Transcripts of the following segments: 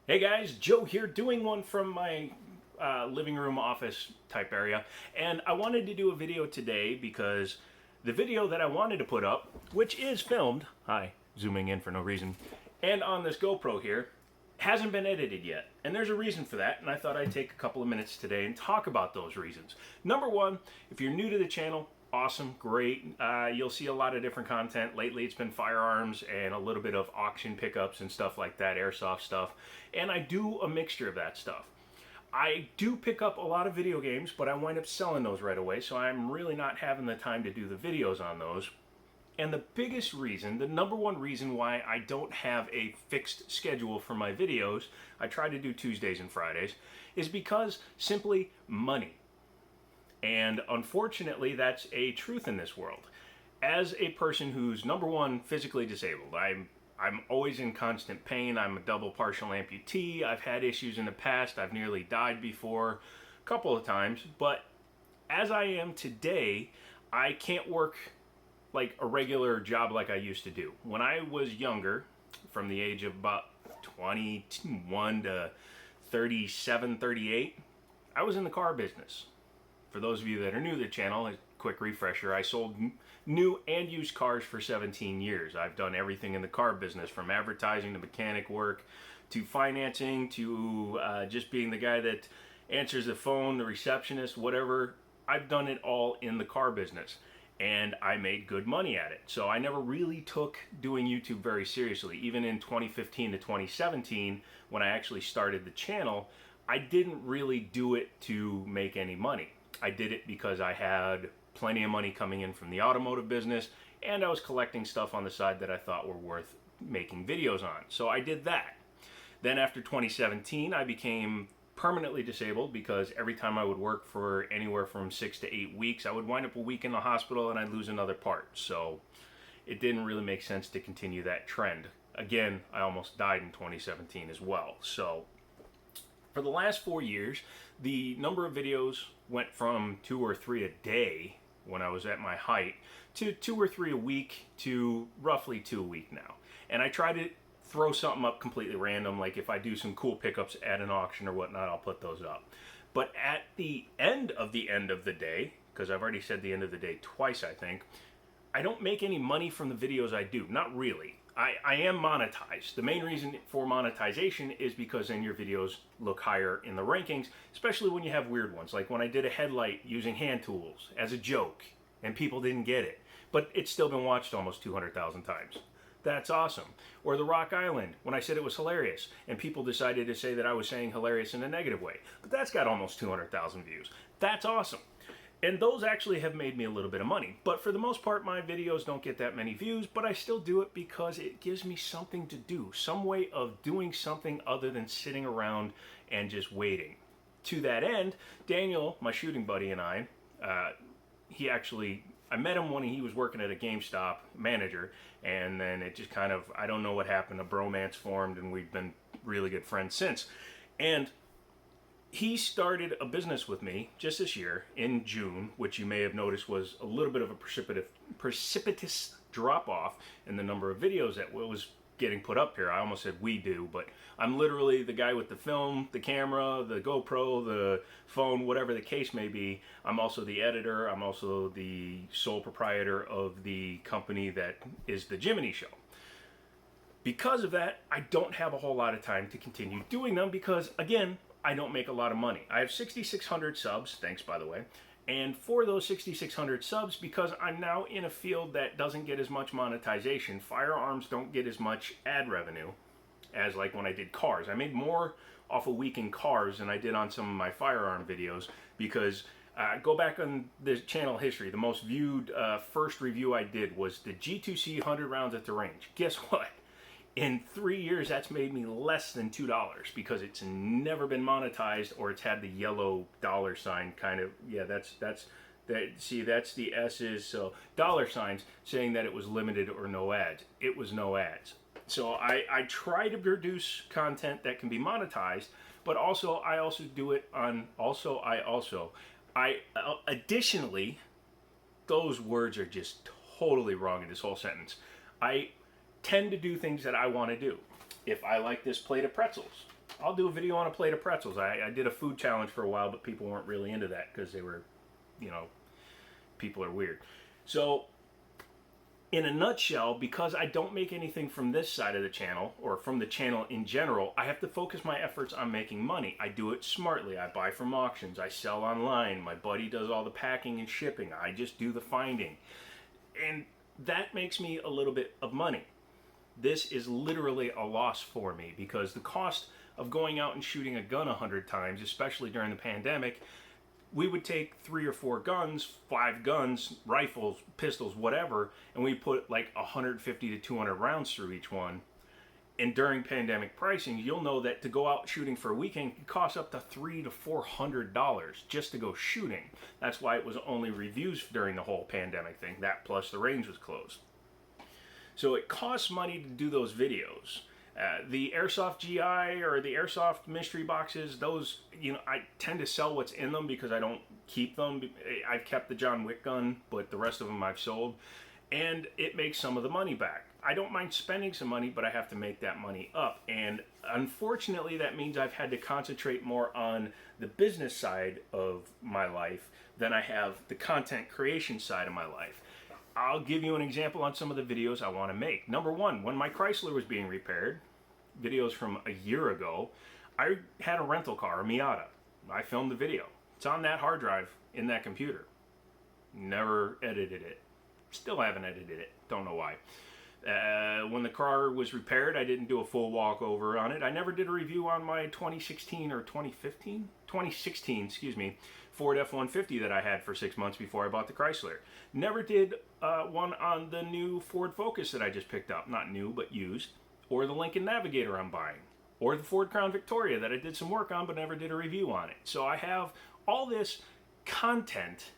Hey guys, Joe here doing one from my living room office type area. And I wanted to do a video today because the video that I wanted to put up, which is filmed, hi, zooming in for no reason, and on this GoPro here, hasn't been edited yet. And there's a reason for that, and I thought I'd take a couple of minutes today and talk about those reasons. Number one, if you're new to the channel, awesome, great. You'll see a lot of different content. Lately it's been firearms and a little bit of auction pickups and stuff like that, airsoft stuff. And I do a mixture of that stuff. I do pick up a lot of video games, but I wind up selling those right away, so I'm really not having the time to do the videos on those. And the biggest reason, the number one reason why I don't have a fixed schedule for my videos, I try to do Tuesdays and Fridays, is because simply money. And unfortunately, that's a truth in this world. As a person who's, number one, physically disabled, I'm always in constant pain. I'm a double partial amputee. I've had issues in the past. I've nearly died before a couple of times. But as I am today, I can't work like a regular job like I used to do. When I was younger, from the age of about 21 to 37, 38, I was in the car business. For those of you that are new to the channel, a quick refresher, I sold new and used cars for 17 years. I've done everything in the car business, from advertising to mechanic work to financing to just being the guy that answers the phone, the receptionist, whatever. I've done it all in the car business, and I made good money at it. So I never really took doing YouTube very seriously. Even in 2015 to 2017, when I actually started the channel, I didn't really do it to make any money. I did it because I had plenty of money coming in from the automotive business, and I was collecting stuff on the side that I thought were worth making videos on. So I did that. Then after 2017, I became permanently disabled because every time I would work for anywhere from 6 to 8 weeks, I would wind up a week in the hospital and I'd lose another part. So it didn't really make sense to continue that trend. Again, I almost died in 2017 as well. So for the last 4 years, the number of videos went from 2 or 3 a day when I was at my height to 2 or 3 a week to roughly 2 a week now. And I try to throw something up completely random, like if I do some cool pickups at an auction or whatnot, I'll put those up. But at the end of the day, because I've already said the end of the day twice, I think, I don't make any money from the videos I do. Not really. I am monetized. The main reason for monetization is because then your videos look higher in the rankings, especially when you have weird ones. Like when I did a headlight using hand tools as a joke and people didn't get it. But it's still been watched almost 200,000 times. That's awesome. Or the Rock Island, when I said it was hilarious and people decided to say that I was saying hilarious in a negative way. But that's got almost 200,000 views. That's awesome. And those actually have made me a little bit of money. But for the most part, my videos don't get that many views, but I still do it because it gives me something to do, some way of doing something other than sitting around and just waiting. To that end, Daniel, my shooting buddy, and I met him when he was working at a GameStop manager, and then it just kind of, I don't know what happened, a bromance formed, and we've been really good friends since. And he started a business with me just this year in June, which you may have noticed was a little bit of a precipitous drop off in the number of videos that was getting put up here. I almost said we do, but I'm literally the guy with the film, the camera, the GoPro, the phone, whatever the case may be. I'm also the editor. I'm also the sole proprietor of the company that is the Jiminy Show. Because of that, I don't have a whole lot of time to continue doing them because, again, I don't make a lot of money. I have 6,600 subs, thanks by the way, and for those 6,600 subs, because I'm now in a field that doesn't get as much monetization, firearms don't get as much ad revenue as like when I did cars. I made more off a week in cars than I did on some of my firearm videos because go back on the channel history, the most viewed first review I did was the G2C 100 rounds at the range. Guess what? In 3 years, that's made me less than $2 because it's never been monetized, or it's had the yellow dollar sign kind of, yeah, that's the S's, so dollar signs saying that it was limited or no ads. It was no ads. So I try to produce content that can be monetized, but also I also do it on, additionally, those words are just totally wrong in this whole sentence. I tend to do things that I want to do. If I like this plate of pretzels, I'll do a video on a plate of pretzels. I did a food challenge for a while, but people weren't really into that because they were, you know, people are weird. So in a nutshell, because I don't make anything from this side of the channel, or from the channel in general, I have to focus my efforts on making money. I do it smartly. I buy from auctions. I sell online. My buddy does all the packing and shipping. I just do the finding. And that makes me a little bit of money. This is literally a loss for me because the cost of going out and shooting a gun 100 times, especially during the pandemic, we would take 3 or 4 guns, 5 guns, rifles, pistols, whatever, and we put like 150 to 200 rounds through each one. And during pandemic pricing, you'll know that to go out shooting for a weekend can cost up to $300 to $400 just to go shooting. That's why it was only reviews during the whole pandemic thing. That plus the range was closed. So it costs money to do those videos. The Airsoft GI or the Airsoft mystery boxes, those, you know, I tend to sell what's in them because I don't keep them. I've kept the John Wick gun, but the rest of them I've sold. And it makes some of the money back. I don't mind spending some money, but I have to make that money up. And unfortunately, that means I've had to concentrate more on the business side of my life than I have the content creation side of my life. I'll give you an example on some of the videos I want to make. Number one, when my Chrysler was being repaired, videos from a year ago, I had a rental car, a Miata. I filmed the video. It's on that hard drive in that computer. Never edited it. Still haven't edited it. Don't know why. When the car was repaired, I didn't do a full walkover on it. I never did a review on my 2016 or 2015? 2016, excuse me, Ford F-150 that I had for 6 months before I bought the Chrysler. Never did one on the new Ford Focus that I just picked up. Not new, but used. Or the Lincoln Navigator I'm buying. Or the Ford Crown Victoria that I did some work on but never did a review on it. So I have all this content.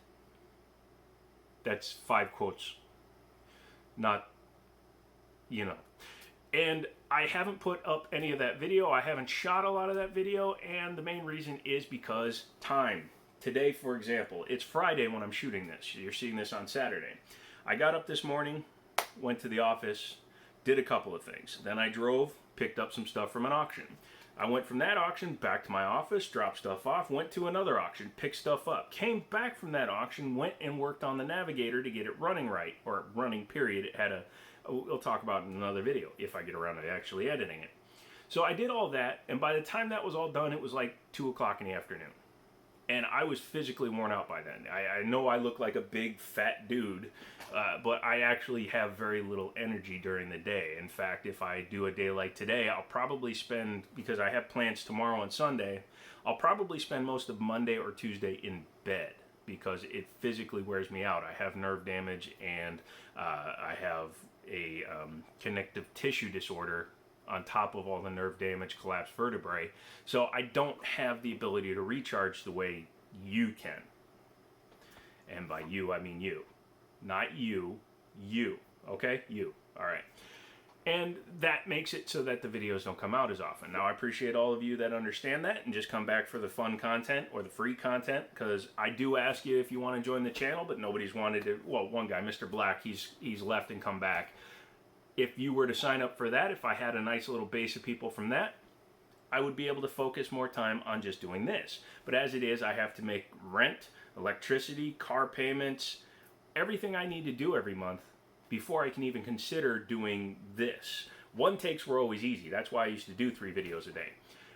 That's 5 quotes. Not, you know. And I haven't put up any of that video. I haven't shot a lot of that video. And the main reason is because time. Today, for example, it's Friday when I'm shooting this. You're seeing this on Saturday. I got up this morning, went to the office, did a couple of things. Then I drove, picked up some stuff from an auction. I went from that auction back to my office, dropped stuff off, went to another auction, picked stuff up. Came back from that auction, went and worked on the Navigator to get it running right, or running period. It had we'll talk about it in another video if I get around to actually editing it. So I did all that, and by the time that was all done, it was like 2 o'clock in the afternoon. And I was physically worn out by then. I know I look like a big fat dude, but I actually have very little energy during the day. In fact, if I do a day like today, I'll probably spend, because I have plans tomorrow and Sunday, I'll probably spend most of Monday or Tuesday in bed because it physically wears me out. I have nerve damage and I have a connective tissue disorder on top of all the nerve damage, collapsed vertebrae. So I don't have the ability to recharge the way you can. And by you, I mean you. Not you, okay? You, all right. And that makes it so that the videos don't come out as often. Now, I appreciate all of you that understand that and just come back for the fun content or the free content, because I do ask you if you want to join the channel, but nobody's wanted to. Well, one guy, Mr. Black, he's left and come back. If you were to sign up for that, if I had a nice little base of people from that, I would be able to focus more time on just doing this. But as it is, I have to make rent, electricity, car payments, everything I need to do every month before I can even consider doing this. One takes were always easy. That's why I used to do 3 videos a day.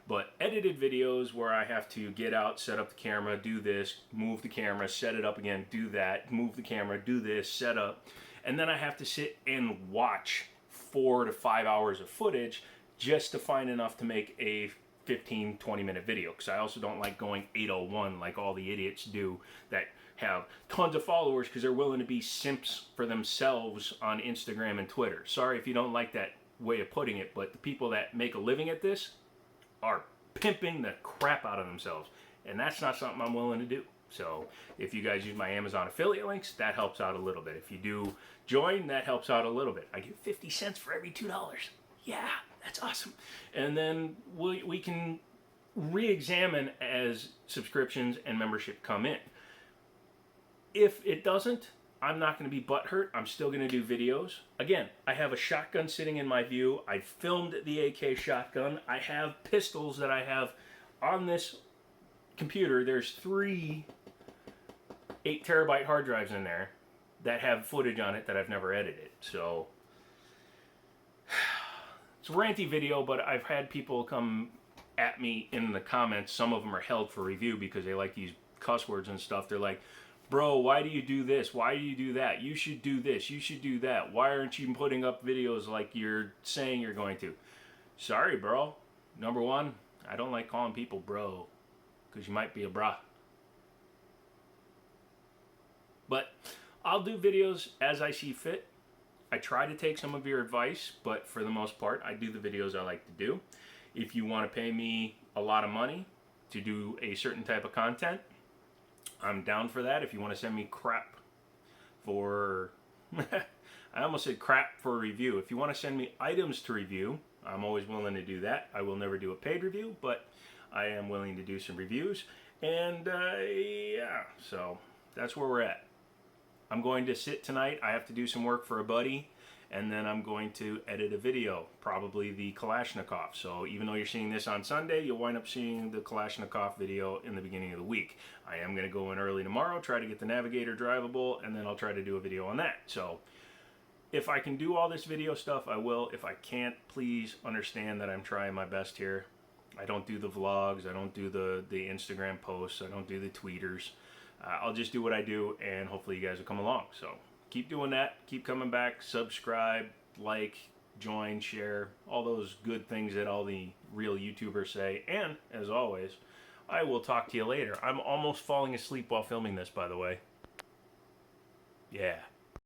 But edited videos where I have to get out, set up the camera, do this, move the camera, set it up again, do that, move the camera, do this, set up. And then I have to sit and watch 4 to 5 hours of footage just to find enough to make a 15-20 minute video, because I also don't like going 801 like all the idiots do that have tons of followers because they're willing to be simps for themselves on Instagram and Twitter. Sorry if you don't like that way of putting it, but the people that make a living at this are pimping the crap out of themselves, and that's not something I'm willing to do. So if you guys use my Amazon affiliate links, that helps out a little bit. If you do join, that helps out a little bit. I get 50 cents for every $2. Yeah, that's awesome. And then we can re-examine as subscriptions and membership come in. If it doesn't, I'm not going to be butthurt. I'm still going to do videos. Again, I have a shotgun sitting in my view. I filmed the AK shotgun. I have pistols that I have on this computer. There's 3 8-terabyte hard drives in there that have footage on it that I've never edited. So it's a ranty video, but I've had people come at me in the comments. Some of them are held for review because they like these cuss words and stuff. They're like, bro, why do you do this? Why do you do that? You should do this. You should do that. Why aren't you putting up videos like you're saying you're going to? Sorry, bro. Number one, I don't like calling people bro because you might be a brah. But I'll do videos as I see fit. I try to take some of your advice, but for the most part, I do the videos I like to do. If you want to pay me a lot of money to do a certain type of content, I'm down for that. If you want to send me crap for... I almost said crap for a review. If you want to send me items to review, I'm always willing to do that. I will never do a paid review, but I am willing to do some reviews. And yeah, so that's where we're at. I'm going to sit tonight. I have to do some work for a buddy, and then I'm going to edit a video, probably the Kalashnikov. So even though you're seeing this on Sunday, you'll wind up seeing the Kalashnikov video in the beginning of the week. I am going to go in early tomorrow, try to get the Navigator drivable, and then I'll try to do a video on that. So if I can do all this video stuff, I will. If I can't, please understand that I'm trying my best here. I don't do the vlogs. I don't do the Instagram posts. I don't do the tweeters. I'll just do what I do, and hopefully you guys will come along. So keep doing that. Keep coming back. Subscribe, like, join, share, all those good things that all the real YouTubers say. And, as always, I will talk to you later. I'm almost falling asleep while filming this, by the way. Yeah.